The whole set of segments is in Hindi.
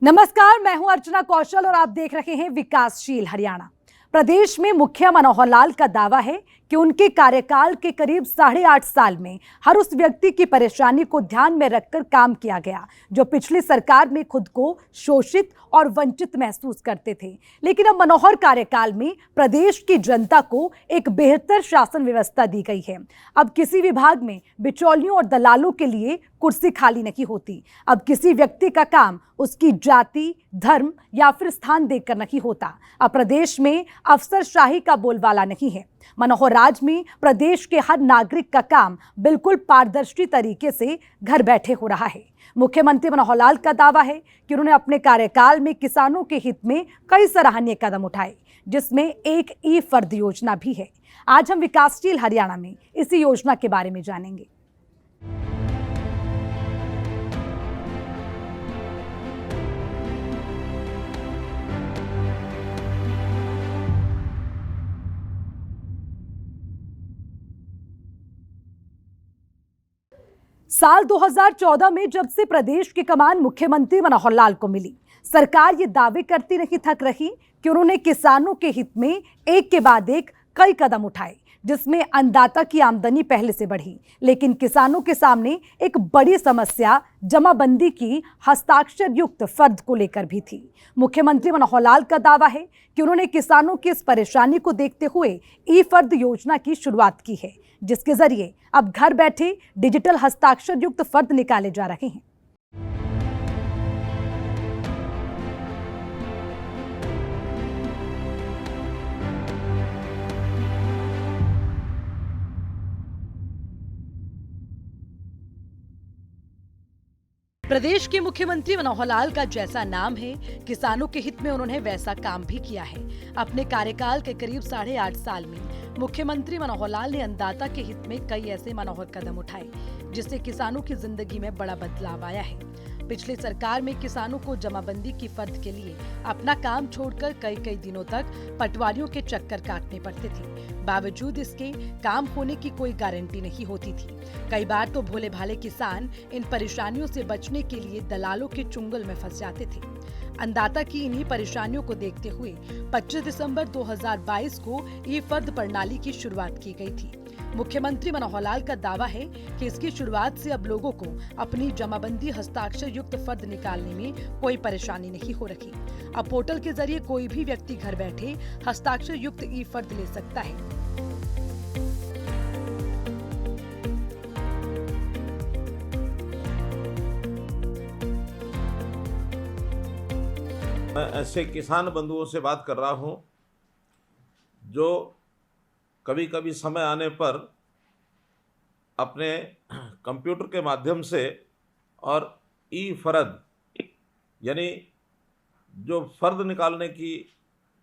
नमस्कार, मैं हूं अर्चना कौशल और आप देख रहे हैं विकासशील हरियाणा। प्रदेश में मुखिया मनोहर लाल का दावा है कि उनके कार्यकाल के करीब 8.5 साल में हर उस व्यक्ति की परेशानी को ध्यान में रखकर काम किया गया जो पिछली सरकार में खुद को शोषित और वंचित महसूस करते थे। लेकिन अब मनोहर कार्यकाल में प्रदेश की जनता को एक बेहतर शासन व्यवस्था दी गई है। अब किसी विभाग में बिचौलियों और दलालों के लिए कुर्सी खाली नहीं होती। अब किसी व्यक्ति का काम उसकी जाति, धर्म या फिर स्थान देखकर नहीं होता। अब प्रदेश में अफसरशाही का बोलबाला नहीं है। मनोहर राज में प्रदेश के हर नागरिक का काम बिल्कुल पारदर्शी तरीके से घर बैठे हो रहा है। मुख्यमंत्री मनोहर लाल का दावा है कि उन्होंने अपने कार्यकाल में किसानों के हित में कई सराहनीय कदम उठाए, जिसमें एक ई फर्द योजना भी है। आज हम विकासशील हरियाणा में इसी योजना के बारे में जानेंगे। साल 2014 में जब से प्रदेश की कमान मुख्यमंत्री मनोहर लाल को मिली, सरकार ये दावे करती नहीं थक रही कि उन्होंने किसानों के हित में एक के बाद एक कई कदम उठाए, जिसमें अन्नदाता की आमदनी पहले से बढ़ी। लेकिन किसानों के सामने एक बड़ी समस्या जमाबंदी की हस्ताक्षर युक्त फर्द को लेकर भी थी। मुख्यमंत्री मनोहर लाल का दावा है कि उन्होंने किसानों की इस परेशानी को देखते हुए ई फर्द योजना की शुरुआत की है, जिसके जरिए अब घर बैठे डिजिटल हस्ताक्षर युक्त फर्द निकाले जा रहे हैं। प्रदेश के मुख्यमंत्री मनोहर लाल का जैसा नाम है, किसानों के हित में उन्होंने वैसा काम भी किया है। अपने कार्यकाल के करीब 8.5 साल में मुख्यमंत्री मनोहर लाल ने अन्नदाता के हित में कई ऐसे मनोहर कदम उठाए, जिससे किसानों की जिंदगी में बड़ा बदलाव आया है। पिछली सरकार में किसानों को जमाबंदी की फर्द के लिए अपना काम छोड़कर कई दिनों तक पटवारियों के चक्कर काटने पड़ते थे। बावजूद इसके काम होने की कोई गारंटी नहीं होती थी। कई बार तो भोले भाले किसान इन परेशानियों से बचने के लिए दलालों के चुंगल में फंस जाते थे। अन्नदाता की इन्हीं परेशानियों को देखते हुए 25 दिसंबर 2022 को ई फर्द प्रणाली की शुरुआत की गई थी। मुख्यमंत्री मनोहर लाल का दावा है कि इसकी शुरुआत से अब लोगों को अपनी जमाबंदी हस्ताक्षर युक्त फर्द निकालने में कोई परेशानी नहीं हो रही। अब पोर्टल के जरिए कोई भी व्यक्ति घर बैठे हस्ताक्षर युक्त ई फर्द ले सकता है। मैं ऐसे किसान बंधुओं से बात कर रहा हूं जो कभी कभी समय आने पर अपने कंप्यूटर के माध्यम से और ई फर्द यानी जो फर्द निकालने की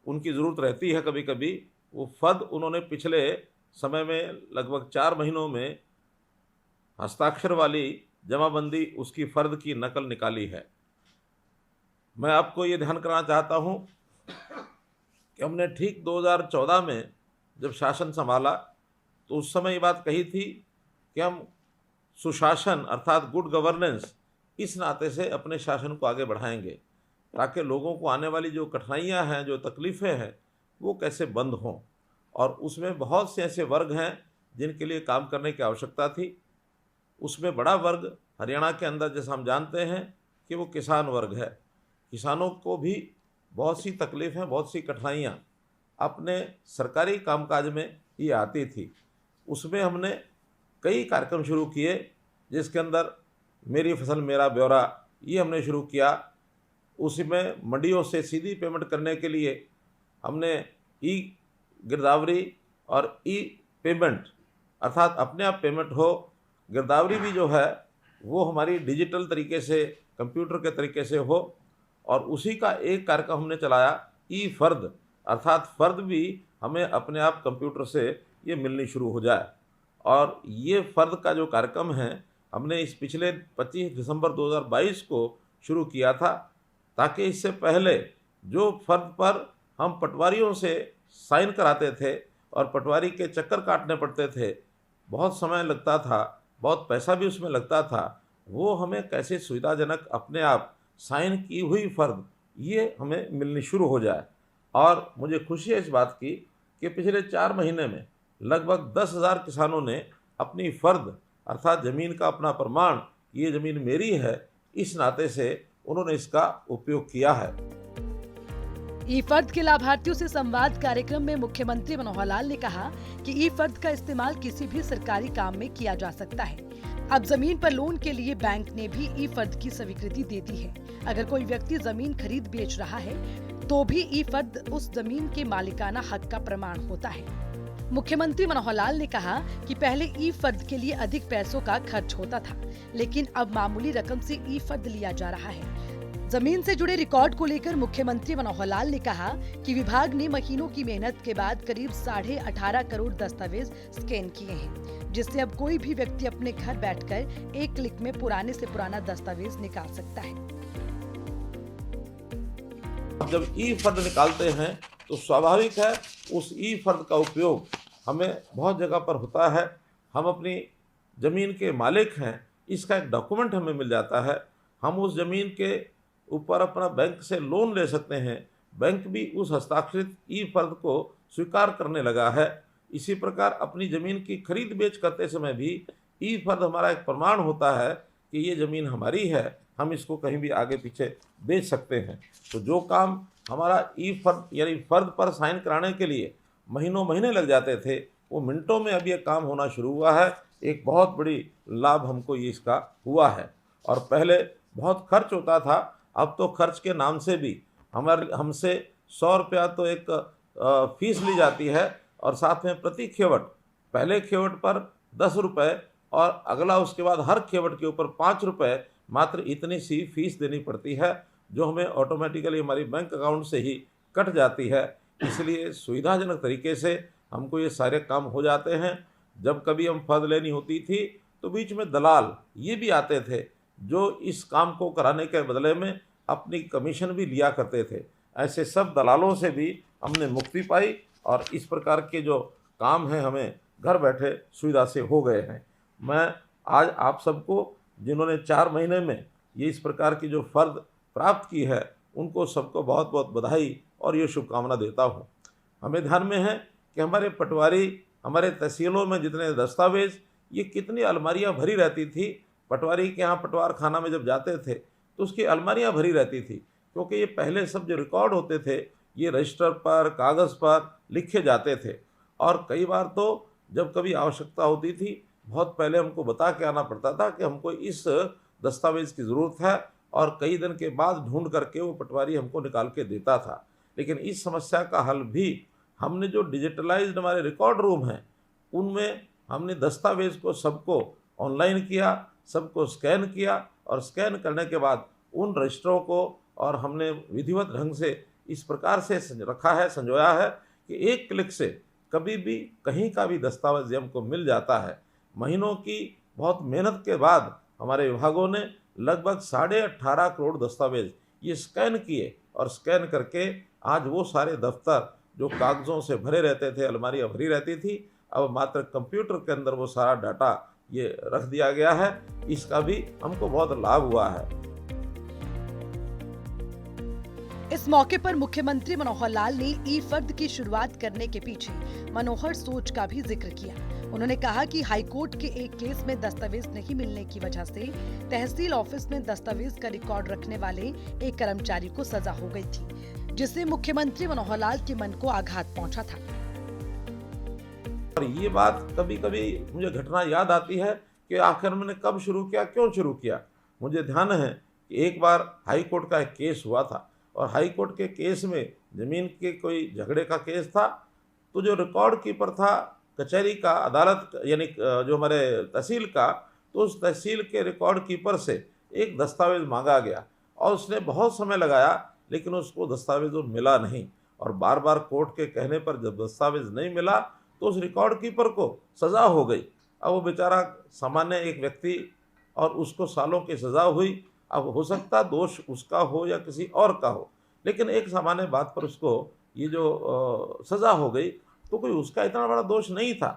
उनकी ज़रूरत रहती है, कभी कभी वो फर्द उन्होंने पिछले समय में लगभग 4 महीनों में हस्ताक्षर वाली जमाबंदी उसकी फ़र्द की नकल निकाली है। मैं आपको ये ध्यान कराना चाहता हूँ कि हमने ठीक 2014 में जब शासन संभाला तो उस समय ये बात कही थी कि हम सुशासन अर्थात गुड गवर्नेंस इस नाते से अपने शासन को आगे बढ़ाएंगे, ताकि लोगों को आने वाली जो कठिनाइयाँ हैं, जो तकलीफ़ें हैं, वो कैसे बंद हों। और उसमें बहुत से ऐसे वर्ग हैं जिनके लिए काम करने की आवश्यकता थी। उसमें बड़ा वर्ग हरियाणा के अंदर, जैसा हम जानते हैं कि वो किसान वर्ग है। किसानों को भी बहुत सी तकलीफ़ें, बहुत सी कठिनाइयाँ अपने सरकारी कामकाज में ये आती थी। उसमें हमने कई कार्यक्रम शुरू किए, जिसके अंदर मेरी फसल मेरा ब्यौरा ये हमने शुरू किया। उसमें मंडियों से सीधी पेमेंट करने के लिए हमने ई गिरदावरी और ई पेमेंट अर्थात अपने आप पेमेंट हो, गिरदावरी भी जो है वो हमारी डिजिटल तरीके से, कंप्यूटर के तरीके से हो। और उसी का एक कार्यक्रम हमने चलाया ई फर्द अर्थात फर्द भी हमें अपने आप कंप्यूटर से ये मिलनी शुरू हो जाए। और ये फ़र्द का जो कार्यक्रम है हमने इस पिछले 25 दिसंबर 2022 को शुरू किया था, ताकि इससे पहले जो फ़र्द पर हम पटवारियों से साइन कराते थे और पटवारी के चक्कर काटने पड़ते थे, बहुत समय लगता था, बहुत पैसा भी उसमें लगता था, वो हमें कैसे सुविधाजनक अपने आप साइन की हुई फ़र्द ये हमें मिलनी शुरू हो जाए। और मुझे खुशी है इस बात की कि पिछले 4 महीने में लगभग 10,000 किसानों ने अपनी फ़र्द अर्थात ज़मीन का अपना प्रमाण, ये ज़मीन मेरी है, इस नाते से उन्होंने इसका उपयोग किया है। ई फर्द के लाभार्थियों से संवाद कार्यक्रम में मुख्यमंत्री मनोहर लाल ने कहा कि ई फर्द का इस्तेमाल किसी भी सरकारी काम में किया जा सकता है। अब जमीन पर लोन के लिए बैंक ने भी ई फर्द की स्वीकृति दे दी है। अगर कोई व्यक्ति जमीन खरीद बेच रहा है तो भी ई फर्द उस जमीन के मालिकाना हक का प्रमाण होता है। मुख्यमंत्री मनोहर लाल ने कहा कि पहले ई फर्द के लिए अधिक पैसों का खर्च होता था, लेकिन अब मामूली रकम से ई फर्द लिया जा रहा है। जमीन से जुड़े रिकॉर्ड को लेकर मुख्यमंत्री मनोहर लाल ने कहा कि विभाग ने महीनों की मेहनत के बाद करीब 18.5 करोड़ दस्तावेज स्कैन किए हैं, जिससे अब कोई भी व्यक्ति अपने घर बैठकर एक क्लिक में पुराने से पुराना दस्तावेज निकाल सकता है। जब ई फर्द निकालते हैं तो स्वाभाविक है उस ई फर्द का उपयोग हमें बहुत जगह पर होता है। हम अपनी ज़मीन के मालिक हैं, इसका एक डॉक्यूमेंट हमें मिल जाता है। हम उस ज़मीन के ऊपर अपना बैंक से लोन ले सकते हैं। बैंक भी उस हस्ताक्षरित ई फर्द को स्वीकार करने लगा है। इसी प्रकार अपनी ज़मीन की खरीद बेच करते समय भी ई फर्द हमारा एक प्रमाण होता है कि ये ज़मीन हमारी है, हम इसको कहीं भी आगे पीछे बेच सकते हैं। तो जो काम हमारा ई फर्द यानी फर्द पर साइन कराने के लिए महीनों महीने लग जाते थे, वो मिनटों में अब ये काम होना शुरू हुआ है। एक बहुत बड़ी लाभ हमको ये इसका हुआ है। और पहले बहुत खर्च होता था, अब तो खर्च के नाम से भी हमसे 100 रुपया तो एक फीस ली जाती है और साथ में प्रति खेवट, पहले खेवट पर 10 रुपये और अगला उसके बाद हर खेवट के ऊपर 5 रुपये, मात्र इतनी सी फीस देनी पड़ती है, जो हमें ऑटोमेटिकली हमारी बैंक अकाउंट से ही कट जाती है। इसलिए सुविधाजनक तरीके से हमको ये सारे काम हो जाते हैं। जब कभी हम फर्द लेनी होती थी तो बीच में दलाल ये भी आते थे, जो इस काम को कराने के बदले में अपनी कमीशन भी लिया करते थे। ऐसे सब दलालों से भी हमने मुक्ति पाई और इस प्रकार के जो काम हैं हमें घर बैठे सुविधा से हो गए हैं। मैं आज आप सबको जिन्होंने 4 महीने में ये इस प्रकार की जो फ़र्द प्राप्त की है, उनको सबको बहुत बहुत बधाई और ये शुभकामना देता हूँ। हमें ध्यान में है कि हमारे पटवारी, हमारे तहसीलों में जितने दस्तावेज़, ये कितनी अलमारियाँ भरी रहती थी। पटवारी के यहाँ पटवार खाना में जब जाते थे तो उसकी अलमारियाँ भरी रहती थी, क्योंकि ये पहले सब जो रिकॉर्ड होते थे ये रजिस्टर पर, कागज़ पर लिखे जाते थे। और कई बार तो जब कभी आवश्यकता होती थी, बहुत पहले हमको बता के आना पड़ता था कि हमको इस दस्तावेज़ की ज़रूरत है, और कई दिन के बाद ढूंढ करके वो पटवारी हमको निकाल के देता था। लेकिन इस समस्या का हल भी हमने जो डिजिटलाइज्ड हमारे रिकॉर्ड रूम हैं, उनमें हमने दस्तावेज़ को सबको ऑनलाइन किया, सबको स्कैन किया, और स्कैन करने के बाद उन रजिस्टरों को और हमने विधिवत ढंग से इस प्रकार से रखा है, संजोया है कि एक क्लिक से कभी भी कहीं का भी दस्तावेज हमको मिल जाता है। महीनों की बहुत मेहनत के बाद हमारे विभागों ने लगभग 18.5 करोड़ दस्तावेज ये स्कैन किए, और स्कैन करके आज वो सारे दफ्तर जो कागज़ों से भरे रहते थे, अलमारियाँ भरी रहती थी, अब मात्र कंप्यूटर के अंदर वो सारा डाटा ये रख दिया गया है। इसका भी हमको बहुत लाभ हुआ है। इस मौके पर मुख्यमंत्री मनोहर लाल ने ई फर्द की शुरुआत करने के पीछे मनोहर सोच का भी जिक्र किया। उन्होंने कहा कि हाईकोर्ट के एक केस में दस्तावेज नहीं मिलने की वजह से तहसील ऑफिस में दस्तावेज का रिकॉर्ड रखने वाले एक कर्मचारी को सजा हो गई थी, जिससे मुख्यमंत्री मनोहर लाल के मन को आघात पहुंचा था। और ये बात कभी कभी मुझे घटना याद आती है कि आखिर मैंने कब शुरू किया, क्यों शुरू किया। मुझे ध्यान है कि एक बार हाई कोर्ट का एक केस हुआ था, और हाई कोर्ट के केस में ज़मीन के कोई झगड़े का केस था। तो जो रिकॉर्ड कीपर था कचहरी का, अदालत यानी जो हमारे तहसील का, तो उस तहसील के रिकॉर्ड कीपर से एक दस्तावेज़ मांगा गया, और उसने बहुत समय लगाया, लेकिन उसको दस्तावेज़ मिला नहीं। और बार बार कोर्ट के कहने पर जब दस्तावेज़ नहीं मिला तो उस रिकॉर्ड कीपर को सज़ा हो गई। अब वो बेचारा सामान्य एक व्यक्ति, और उसको सालों की सज़ा हुई। अब हो सकता दोष उसका हो या किसी और का हो, लेकिन एक सामान्य बात पर उसको ये जो सज़ा हो गई, तो कोई उसका इतना बड़ा दोष नहीं था।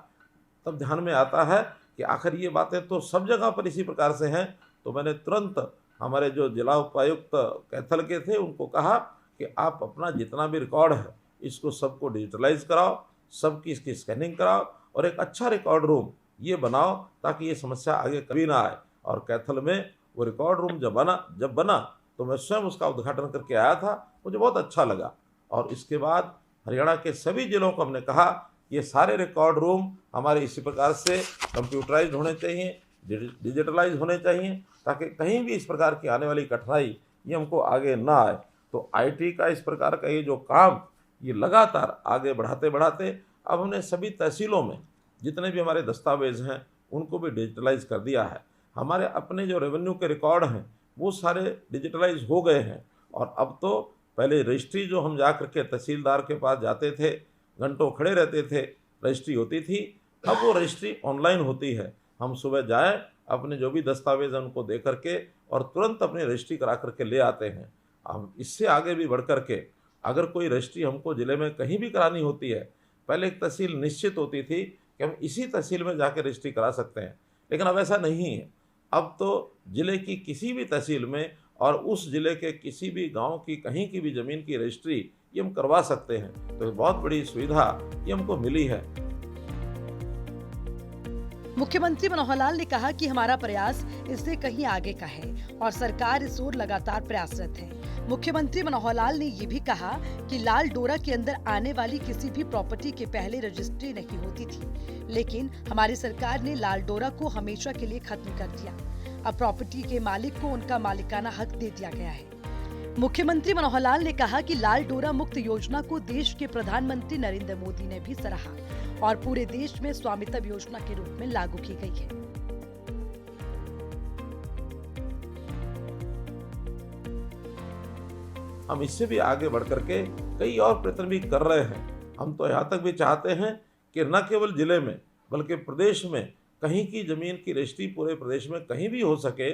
तब ध्यान में आता है कि आखिर ये बातें तो सब जगह पर इसी प्रकार से हैं। तो मैंने तुरंत हमारे जो जिला उपायुक्त कैथल के थे उनको कहा कि आप अपना जितना भी रिकॉर्ड है इसको सबको डिजिटलाइज कराओ, सबकी इसकी स्कैनिंग कराओ और एक अच्छा रिकॉर्ड रूम ये बनाओ ताकि ये समस्या आगे कभी ना आए। और कैथल में वो रिकॉर्ड रूम जब बना तो मैं स्वयं उसका उद्घाटन करके आया था, मुझे बहुत अच्छा लगा। और इसके बाद हरियाणा के सभी जिलों को हमने कहा ये सारे रिकॉर्ड रूम हमारे इसी प्रकार से कंप्यूटराइज होने चाहिए, डिजिटलाइज होने चाहिए ताकि कहीं भी इस प्रकार की आने वाली कठिनाई ये हमको आगे ना आए। तो आईटी का इस प्रकार का ये जो काम ये लगातार आगे बढ़ाते बढ़ाते अब हमने सभी तहसीलों में जितने भी हमारे दस्तावेज हैं उनको भी डिजिटलाइज कर दिया है। हमारे अपने जो रेवेन्यू के रिकॉर्ड हैं वो सारे डिजिटलाइज हो गए हैं। और अब तो पहले रजिस्ट्री जो हम जा कर के तहसीलदार के पास जाते थे, घंटों खड़े रहते थे, रजिस्ट्री होती थी, अब वो रजिस्ट्री ऑनलाइन होती है। हम सुबह जाएं, अपने जो भी दस्तावेज हैं उनको दे करके और तुरंत अपनी रजिस्ट्री करा करके ले आते हैं। हम इससे आगे भी बढ़ कर के अगर कोई रजिस्ट्री हमको ज़िले में कहीं भी करानी होती है, पहले एक तहसील निश्चित होती थी कि हम इसी तहसील में जाकर रजिस्ट्री करा सकते हैं, लेकिन अब ऐसा नहीं है। अब तो ज़िले की किसी भी तहसील में और उस ज़िले के किसी भी गांव की कहीं की भी ज़मीन की रजिस्ट्री ये हम करवा सकते हैं। तो बहुत बड़ी सुविधा ये हमको मिली है। मुख्यमंत्री मनोहर लाल ने कहा कि हमारा प्रयास इससे कहीं आगे का है और सरकार इस ओर लगातार प्रयासरत है। मुख्यमंत्री मनोहर लाल ने ये भी कहा कि लाल डोरा के अंदर आने वाली किसी भी प्रॉपर्टी के पहले रजिस्ट्री नहीं होती थी, लेकिन हमारी सरकार ने लाल डोरा को हमेशा के लिए खत्म कर दिया। अब प्रॉपर्टी के मालिक को उनका मालिकाना हक दे दिया गया है। मुख्यमंत्री मनोहर लाल ने कहा कि लाल डोरा मुक्त योजना को देश के प्रधानमंत्री नरेंद्र मोदी ने भी सराहा और पूरे देश में स्वामित्व योजना के रूप में लागू की गई है। हम इससे भी आगे बढ़ करके कई और प्रयत्न भी कर रहे हैं। हम तो यहाँ तक भी चाहते हैं कि न केवल जिले में बल्कि प्रदेश में कहीं की जमीन की रजिस्ट्री पूरे प्रदेश में कहीं भी हो सके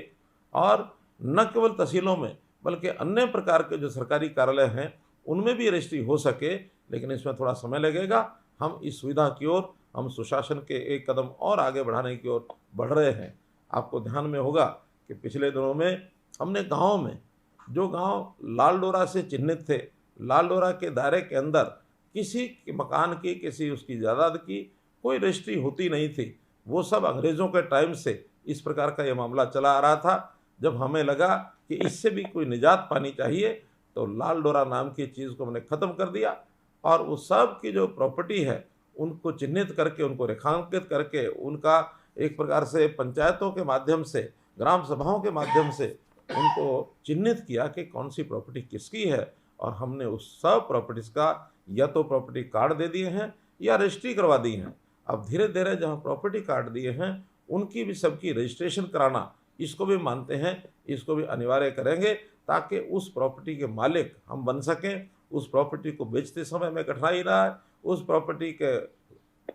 और न केवल तहसीलों में बल्कि अन्य प्रकार के जो सरकारी कार्यालय हैं उनमें भी रजिस्ट्री हो सके। लेकिन इसमें थोड़ा समय लगेगा। हम इस सुविधा की ओर हम सुशासन के एक कदम और आगे बढ़ाने की ओर बढ़ रहे हैं। आपको ध्यान में होगा कि पिछले दिनों में हमने गाँव में जो गांव लाल डोरा से चिन्हित थे, लाल डोरा के दायरे के अंदर किसी के मकान की, किसी उसकी जायदाद की कोई रजिस्ट्री होती नहीं थी, वो सब अंग्रेज़ों के टाइम से इस प्रकार का ये मामला चला आ रहा था। जब हमें लगा कि इससे भी कोई निजात पानी चाहिए तो लाल डोरा नाम की चीज़ को हमने ख़त्म कर दिया और उस सब की जो प्रॉपर्टी है उनको चिन्हित करके, उनको रेखांकित करके, उनका एक प्रकार से पंचायतों के माध्यम से, ग्राम सभाओं के माध्यम से उनको चिन्हित किया कि कौन सी प्रॉपर्टी किसकी है। और हमने उस सब प्रॉपर्टीज़ का या तो प्रॉपर्टी कार्ड दे दिए हैं या रजिस्ट्री करवा दी हैं। अब धीरे धीरे जहाँ प्रॉपर्टी कार्ड दिए हैं उनकी भी सबकी रजिस्ट्रेशन कराना, इसको भी मानते हैं, इसको भी अनिवार्य करेंगे ताकि उस प्रॉपर्टी के मालिक हम बन सकें। उस प्रॉपर्टी को बेचते समय में कठिनाई ना आए, उस प्रॉपर्टी के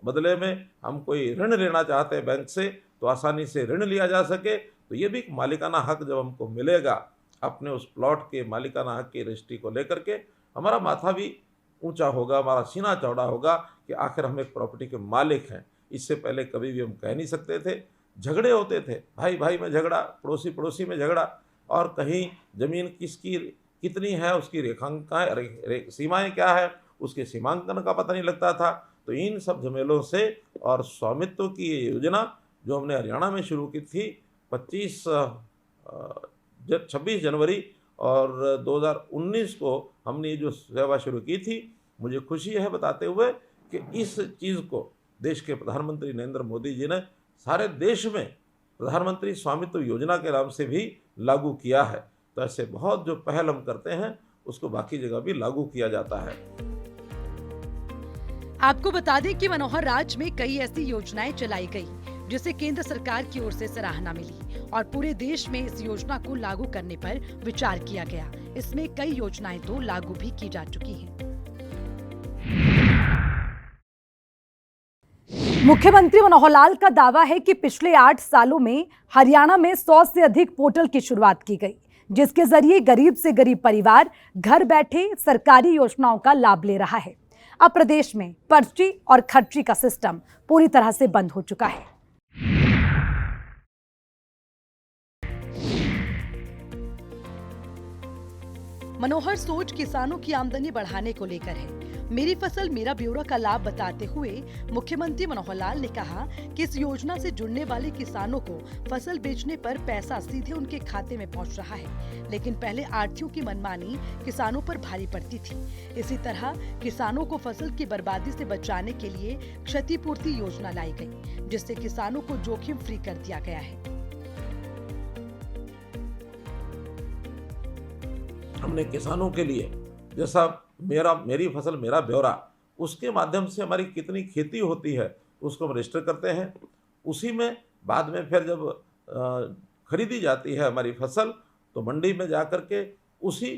बदले में हम कोई ऋण लेना चाहते हैं बैंक से तो आसानी से ऋण लिया जा सके। तो ये भी एक मालिकाना हक जब हमको मिलेगा अपने उस प्लॉट के मालिकाना हक की रजिस्ट्री को लेकर के, हमारा माथा भी ऊंचा होगा, हमारा सीना चौड़ा होगा कि आखिर हम एक प्रॉपर्टी के मालिक हैं। इससे पहले कभी भी हम कह नहीं सकते थे। झगड़े होते थे, भाई भाई में झगड़ा, पड़ोसी पड़ोसी में झगड़ा, और कहीं ज़मीन किसकी कितनी है उसकी रेखांकन सीमाएँ क्या है उसके सीमांकन का पता नहीं लगता था। तो इन सब झमेलों से और स्वामित्व की ये योजना जो हमने हरियाणा में शुरू की थी 26 जनवरी और 2019 को हमने ये जो सेवा शुरू की थी, मुझे खुशी है बताते हुए कि इस चीज़ को देश के प्रधानमंत्री नरेंद्र मोदी जी ने सारे देश में प्रधानमंत्री स्वामित्व योजना के नाम से भी लागू किया है। तो ऐसे बहुत जो पहल हम करते हैं उसको बाकी जगह भी लागू किया जाता है। आपको बता दें कि मनोहर राज में कई ऐसी योजनाएं चलाई गई जिसे केंद्र सरकार की ओर से सराहना मिली और पूरे देश में इस योजना को लागू करने पर विचार किया गया। इसमें कई योजनाएं तो लागू भी की जा चुकी हैं। मुख्यमंत्री मनोहर लाल का दावा है कि पिछले 8 सालों में हरियाणा में 100 से अधिक पोर्टल की शुरुआत की गई, जिसके जरिए गरीब से गरीब परिवार घर बैठे सरकारी योजनाओं का लाभ ले रहा है। अब प्रदेश में पर्ची और खर्ची का सिस्टम पूरी तरह से बंद हो चुका है। मनोहर सोच किसानों की आमदनी बढ़ाने को लेकर है। मेरी फसल मेरा ब्यौरा का लाभ बताते हुए मुख्यमंत्री मनोहर लाल ने कहा कि इस योजना से जुड़ने वाले किसानों को फसल बेचने पर पैसा सीधे उनके खाते में पहुंच रहा है, लेकिन पहले आढ़तियों की मनमानी किसानों पर भारी पड़ती थी। इसी तरह किसानों को फसल की बर्बादी से बचाने के लिए क्षतिपूर्ति योजना लाई गई, जिससे किसानों को जोखिम फ्री कर दिया गया है। हमने किसानों के लिए जैसा मेरी फसल मेरा ब्यौरा, उसके माध्यम से हमारी कितनी खेती होती है उसको हम रजिस्टर करते हैं। उसी में बाद में फिर जब खरीदी जाती है हमारी फसल, तो मंडी में जा कर के उसी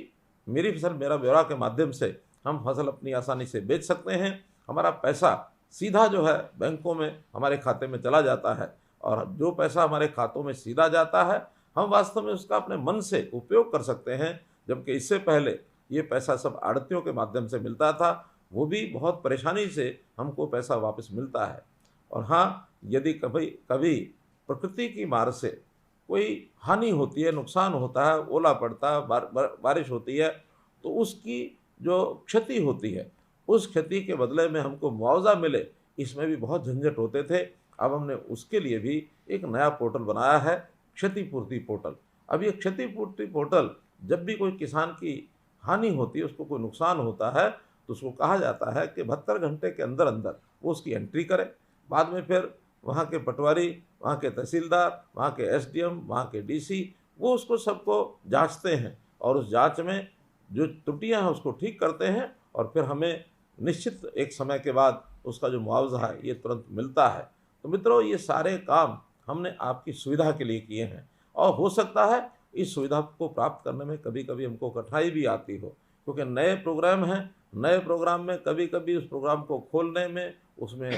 मेरी फसल मेरा ब्यौरा के माध्यम से हम फसल अपनी आसानी से बेच सकते हैं। हमारा पैसा सीधा जो है बैंकों में हमारे खाते में चला जाता है, और जो पैसा हमारे खातों में सीधा जाता है हम वास्तव में उसका अपने मन से उपयोग कर सकते हैं। जबकि इससे पहले ये पैसा सब आड़तियों के माध्यम से मिलता था, वो भी बहुत परेशानी से हमको पैसा वापस मिलता है। और हाँ, यदि कभी कभी प्रकृति की मार से कोई हानि होती है, नुकसान होता है, ओला पड़ता है, बारिश होती है, तो उसकी जो क्षति होती है उस क्षति के बदले में हमको मुआवजा मिले, इसमें भी बहुत झंझट होते थे। अब हमने उसके लिए भी एक नया पोर्टल बनाया है, क्षतिपूर्ति पोर्टल। अब ये क्षतिपूर्ति पोर्टल, जब भी कोई किसान की हानि होती है, उसको कोई नुकसान होता है, तो उसको कहा जाता है कि 72 घंटे के अंदर अंदर वो उसकी एंट्री करे। बाद में फिर वहाँ के पटवारी, वहाँ के तहसीलदार, वहाँ के एसडीएम, वहाँ के डीसी, वो उसको सबको जांचते हैं और उस जांच में जो त्रुटियां हैं उसको ठीक करते हैं, और फिर हमें निश्चित एक समय के बाद उसका जो मुआवजा है ये तुरंत मिलता है। तो मित्रों, ये सारे काम हमने आपकी सुविधा के लिए किए हैं, और हो सकता है इस सुविधा को प्राप्त करने में कभी कभी हमको कठिनाई भी आती हो, क्योंकि नए प्रोग्राम हैं। नए प्रोग्राम में कभी कभी उस प्रोग्राम को खोलने में, उसमें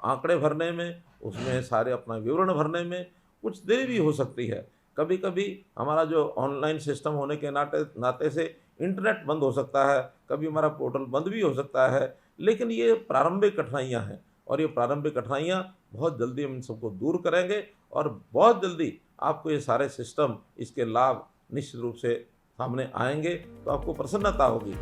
आंकड़े भरने में, उसमें सारे अपना विवरण भरने में कुछ देरी भी हो सकती है। कभी कभी हमारा जो ऑनलाइन सिस्टम होने के नाते से इंटरनेट बंद हो सकता है, कभी हमारा पोर्टल बंद भी हो सकता है। लेकिन ये प्रारंभिक कठिनाइयाँ हैं, और ये प्रारंभिक कठिनाइयाँ बहुत जल्दी हम इन सबको दूर करेंगे, और बहुत जल्दी आपको ये सारे सिस्टम, इसके लाभ निश्चित रूप से सामने आएंगे, तो आपको प्रसन्नता होगी।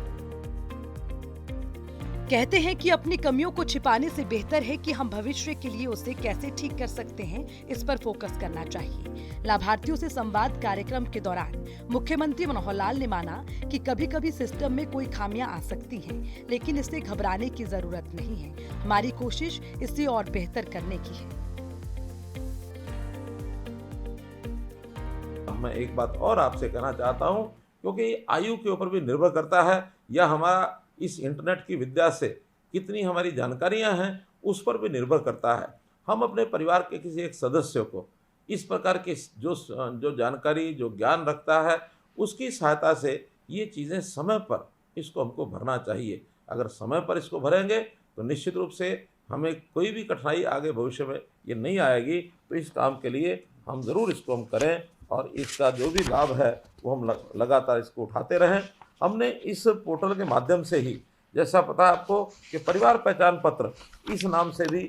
कहते हैं कि अपनी कमियों को छिपाने से बेहतर है कि हम भविष्य के लिए उसे कैसे ठीक कर सकते हैं, इस पर फोकस करना चाहिए। लाभार्थियों से संवाद कार्यक्रम के दौरान मुख्यमंत्री मनोहर लाल ने माना कि कभी कभी सिस्टम में कोई खामियां आ सकती हैं, लेकिन इससे घबराने की जरूरत नहीं है। हमारी कोशिश इसे और बेहतर करने की है। मैं एक बात और आपसे कहना चाहता हूं, क्योंकि आयु के ऊपर भी निर्भर करता है, या हमारा इस इंटरनेट की विद्या से कितनी हमारी जानकारियां हैं उस पर भी निर्भर करता है। हम अपने परिवार के किसी एक सदस्य को इस प्रकार की जो जानकारी, जो ज्ञान रखता है, उसकी सहायता से ये चीज़ें समय पर इसको हमको भरना चाहिए। अगर समय पर इसको भरेंगे तो निश्चित रूप से हमें कोई भी कठिनाई आगे भविष्य में ये नहीं आएगी। तो इस काम के लिए हम ज़रूर इसको हम करें, और इसका जो भी लाभ है वो हम लगातार इसको उठाते रहें। हमने इस पोर्टल के माध्यम से ही, जैसा पता है आपको कि परिवार पहचान पत्र, इस नाम से भी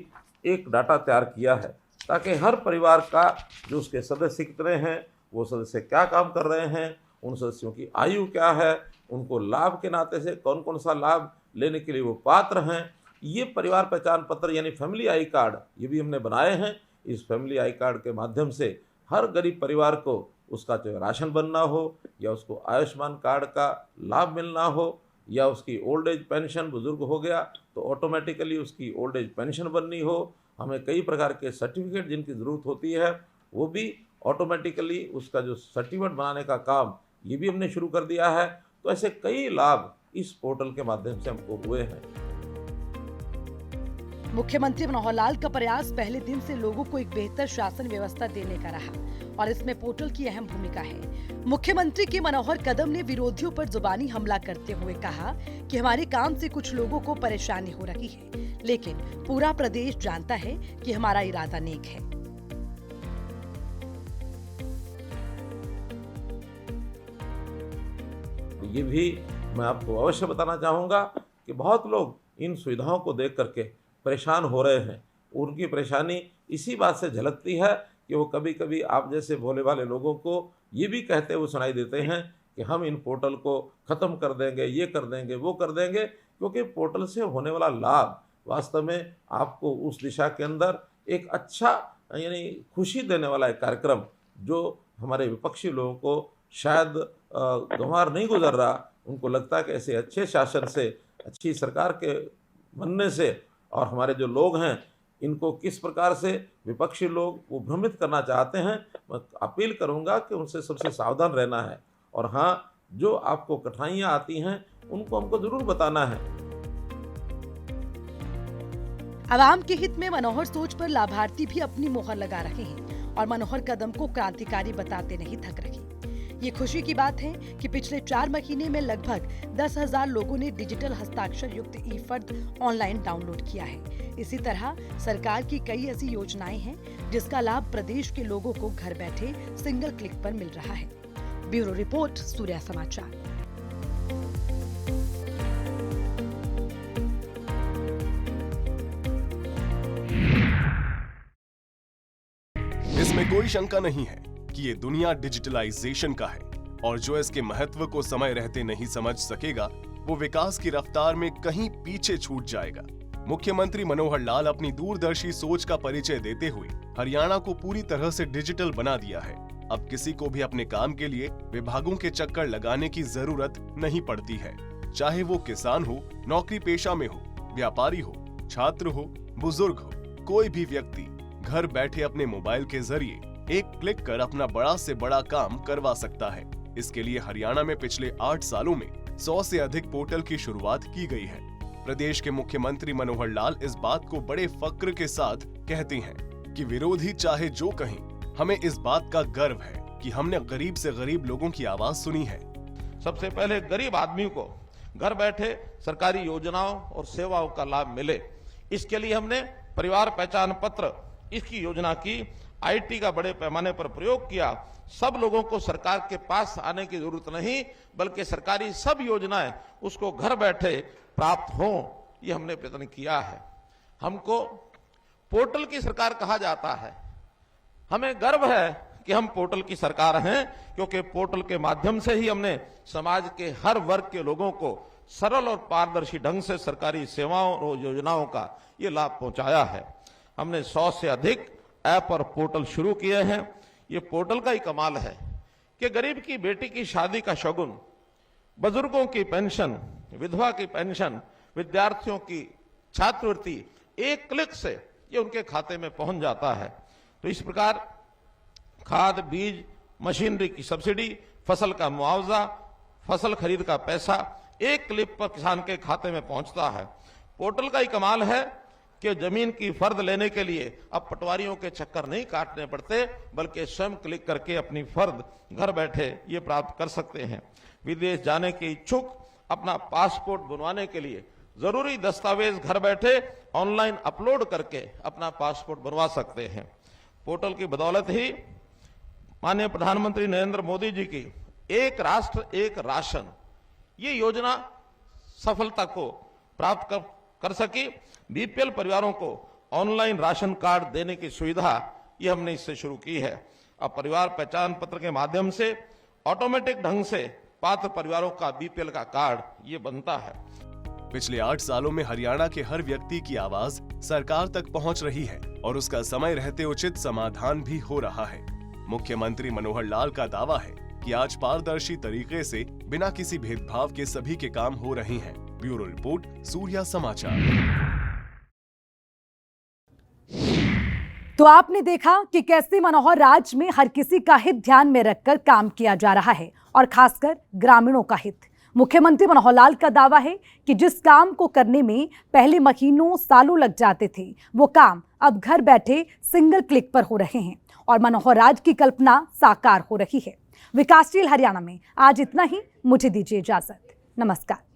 एक डाटा तैयार किया है, ताकि हर परिवार का जो उसके सदस्य कितने हैं, वो सदस्य क्या काम कर रहे हैं, उन सदस्यों की आयु क्या है, उनको लाभ के नाते से कौन कौन सा लाभ लेने के लिए वो पात्र हैं, ये परिवार पहचान पत्र यानी फैमिली आई कार्ड ये भी हमने बनाए हैं। इस फैमिली आई कार्ड के माध्यम से हर गरीब परिवार को उसका चाहे राशन बनना हो, या उसको आयुष्मान कार्ड का लाभ मिलना हो, या उसकी ओल्ड एज पेंशन, बुजुर्ग हो गया तो ऑटोमेटिकली उसकी ओल्ड एज पेंशन बननी हो, हमें कई प्रकार के सर्टिफिकेट जिनकी ज़रूरत होती है वो भी ऑटोमेटिकली उसका जो सर्टिफिकेट बनाने का काम ये भी हमने शुरू कर दिया है। तो ऐसे कई लाभ इस पोर्टल के माध्यम से हमको हुए हैं। मुख्यमंत्री मनोहर लाल का प्रयास पहले दिन से लोगों को एक बेहतर शासन व्यवस्था देने का रहा, और इसमें पोर्टल की अहम भूमिका है। मुख्यमंत्री के मनोहर कदम ने विरोधियों पर जुबानी हमला करते हुए कहा कि हमारे काम से कुछ लोगों को परेशानी हो रही है, लेकिन पूरा प्रदेश जानता है कि हमारा इरादा नेक है। ये भी मैं आपको अवश्य बताना चाहूँगा कि बहुत लोग इन सुविधाओं को देख करके परेशान हो रहे हैं। उनकी परेशानी इसी बात से झलकती है कि वो कभी कभी आप जैसे भोले भाले लोगों को ये भी कहते हुए सुनाई देते हैं कि हम इन पोर्टल को ख़त्म कर देंगे, ये कर देंगे, वो कर देंगे, क्योंकि पोर्टल से होने वाला लाभ वास्तव में आपको उस दिशा के अंदर एक अच्छा यानी खुशी देने वाला एक कार्यक्रम जो हमारे विपक्षी लोगों को शायद गंवार नहीं गुजर रहा, उनको लगता है कि ऐसे अच्छे शासन से, अच्छी सरकार के बनने से और हमारे जो लोग हैं इनको किस प्रकार से विपक्षी लोग वो भ्रमित करना चाहते हैं। मैं अपील करूंगा कि उनसे सबसे सावधान रहना है और हाँ, जो आपको कठिनाइयाँ आती हैं उनको हमको ज़रूर बताना है। आवाम के हित में मनोहर सोच पर लाभार्थी भी अपनी मोहर लगा रहे हैं और मनोहर कदम को क्रांतिकारी बताते नहीं थक रहे। ये खुशी की बात है कि पिछले 4 महीने में लगभग 10,000 लोगों ने डिजिटल हस्ताक्षर युक्त ई-फर्द ऑनलाइन डाउनलोड किया है। इसी तरह सरकार की कई ऐसी योजनाएं हैं जिसका लाभ प्रदेश के लोगों को घर बैठे सिंगल क्लिक पर मिल रहा है। ब्यूरो रिपोर्ट, सूर्या समाचार। इसमें कोई शंका नहीं है कि ये दुनिया डिजिटलाइजेशन का है और जो इसके महत्व को समय रहते नहीं समझ सकेगा वो विकास की रफ्तार में कहीं पीछे छूट जाएगा। मुख्यमंत्री मनोहर लाल अपनी दूरदर्शी सोच का परिचय देते हुए हरियाणा को पूरी तरह से डिजिटल बना दिया है। अब किसी को भी अपने काम के लिए विभागों के चक्कर लगाने की जरूरत नहीं पड़ती है। चाहे वो किसान हो, नौकरी पेशा में हो, व्यापारी हो, छात्र हो, बुजुर्ग हो, कोई भी व्यक्ति घर बैठे अपने मोबाइल के जरिए एक क्लिक कर अपना बड़ा से बड़ा काम करवा सकता है। इसके लिए हरियाणा में पिछले 8 सालों में 100 से अधिक पोर्टल की शुरुआत की गई है। प्रदेश के मुख्यमंत्री मनोहर लाल इस बात को बड़े फक्र के साथ कहते हैं कि विरोधी चाहे जो कहें, हमें इस बात का गर्व है कि हमने गरीब से गरीब लोगों की आवाज सुनी है। सबसे पहले गरीब आदमी को घर बैठे सरकारी योजनाओं और सेवाओं का लाभ मिले, इसके लिए हमने परिवार पहचान पत्र इसकी योजना की, आईटी का बड़े पैमाने पर प्रयोग किया। सब लोगों को सरकार के पास आने की जरूरत नहीं, बल्कि सरकारी सब योजनाएं उसको घर बैठे प्राप्त हों, ये हमने प्रयत्न किया है। हमको पोर्टल की सरकार कहा जाता है। हमें गर्व है कि हम पोर्टल की सरकार हैं, क्योंकि पोर्टल के माध्यम से ही हमने समाज के हर वर्ग के लोगों को सरल और पारदर्शी ढंग से सरकारी सेवाओं और योजनाओं का ये लाभ पहुंचाया है। हमने 100 से अधिक ऐप और पोर्टल शुरू किए हैं। ये पोर्टल का ही कमाल है कि गरीब की बेटी की शादी का शगुन, बुजुर्गों की पेंशन, विधवा की पेंशन, विद्यार्थियों की छात्रवृत्ति एक क्लिक से ये उनके खाते में पहुंच जाता है। तो इस प्रकार खाद, बीज, मशीनरी की सब्सिडी, फसल का मुआवजा, फसल खरीद का पैसा एक क्लिक पर किसान के खाते में पहुंचता है। पोर्टल का ही कमाल है कि जमीन की फर्द लेने के लिए अब पटवारियों के चक्कर नहीं काटने पड़ते, बल्कि स्वयं क्लिक करके अपनी फर्द घर बैठे ये प्राप्त कर सकते हैं। विदेश जाने के इच्छुक अपना पासपोर्ट बनवाने के लिए जरूरी दस्तावेज घर बैठे ऑनलाइन अपलोड करके अपना पासपोर्ट बनवा सकते हैं। पोर्टल की बदौलत ही माननीय प्रधानमंत्री नरेंद्र मोदी जी की एक राष्ट्र एक राशन ये योजना सफलता को प्राप्त कर सकी। बीपीएल परिवारों को ऑनलाइन राशन कार्ड देने की सुविधा ये हमने इससे शुरू की है। अब परिवार पहचान पत्र के माध्यम से ऑटोमेटिक ढंग से पात्र परिवारों का बीपीएल का कार्ड ये बनता है। पिछले 8 सालों में हरियाणा के हर व्यक्ति की आवाज सरकार तक पहुंच रही है और उसका समय रहते उचित समाधान भी हो रहा है। मुख्यमंत्री मनोहर लाल का दावा है कि आज पारदर्शी तरीके से बिना किसी भेदभाव के सभी के काम हो रहे हैं। ब्यूरो रिपोर्ट, सूर्या समाचार। तो आपने देखा कि कैसे मनोहर राज में हर किसी का हित ध्यान में रखकर काम किया जा रहा है और खासकर ग्रामीणों का हित। मुख्यमंत्री मनोहर लाल का दावा है कि जिस काम को करने में पहले महीनों सालों लग जाते थे, वो काम अब घर बैठे सिंगल क्लिक पर हो रहे हैं और मनोहर राज की कल्पना साकार हो रही है। विकासशील हरियाणा में आज इतना ही। मुझे दीजिए इजाजत। नमस्कार।